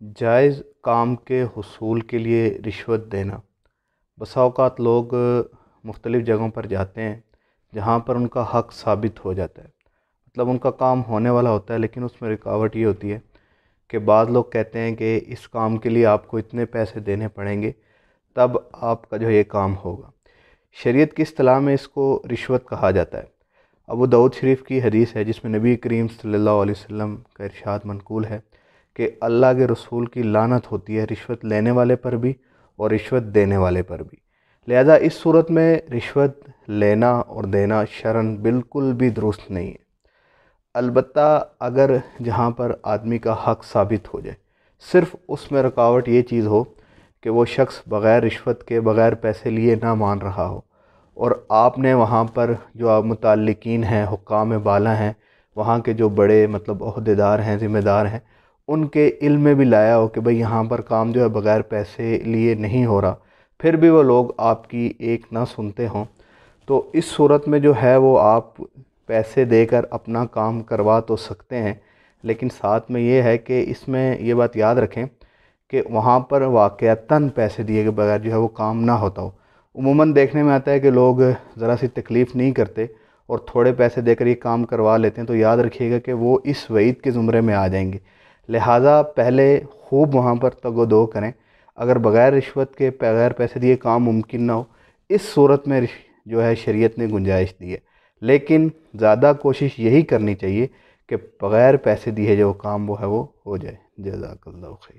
جائز کام کے حصول کے لیے رشوت دینا۔ بسا اوقات لوگ مختلف جگہوں پر جاتے ہیں جہاں پر ان کا حق ثابت ہو جاتا ہے، مطلب ان کا کام ہونے والا ہوتا ہے، لیکن اس میں رکاوٹ یہ ہوتی ہے کہ بعض لوگ کہتے ہیں کہ اس کام کے لیے آپ کو اتنے پیسے دینے پڑیں گے تب آپ کا جو ہے یہ کام ہوگا۔ شریعت کی اصطلاح میں اس کو رشوت کہا جاتا ہے۔ ابو داؤد شریف کی حدیث ہے جس میں نبی کریم صلی اللہ علیہ وسلم کا ارشاد منقول ہے کہ اللہ کے رسول کی لعنت ہوتی ہے رشوت لینے والے پر بھی اور رشوت دینے والے پر بھی۔ لہذا اس صورت میں رشوت لینا اور دینا شرعاً بالکل بھی درست نہیں ہے۔ البتہ اگر جہاں پر آدمی کا حق ثابت ہو جائے، صرف اس میں رکاوٹ یہ چیز ہو کہ وہ شخص بغیر رشوت کے بغیر پیسے لیے نہ مان رہا ہو، اور آپ نے وہاں پر جو آپ متعلقین ہیں، حکام بالا ہیں، وہاں کے جو بڑے مطلب عہدیدار ہیں، ذمہ دار ہیں، ان کے علم میں بھی لایا ہو کہ بھئی یہاں پر کام جو ہے بغیر پیسے لیے نہیں ہو رہا، پھر بھی وہ لوگ آپ کی ایک نہ سنتے ہوں، تو اس صورت میں جو ہے وہ آپ پیسے دے کر اپنا کام کروا تو سکتے ہیں، لیکن ساتھ میں یہ ہے کہ اس میں یہ بات یاد رکھیں کہ وہاں پر واقعتاً پیسے دیے کے بغیر جو ہے وہ کام نہ ہوتا ہو۔ عموماً دیکھنے میں آتا ہے کہ لوگ ذرا سی تکلیف نہیں کرتے اور تھوڑے پیسے دے کر یہ کام کروا لیتے ہیں، تو یاد رکھیے گا کہ وہ اس وعید کے زمرے میں آ جائیں گے۔ لہٰذا پہلے خوب وہاں پر تگ و دو کریں۔ اگر بغیر رشوت کے بغیر پیسے دیے کام ممکن نہ ہو، اس صورت میں جو ہے شریعت نے گنجائش دی ہے، لیکن زیادہ کوشش یہی کرنی چاہیے کہ بغیر پیسے دیے جو کام وہ ہے وہ ہو جائے۔ جزاک اللہ خیر۔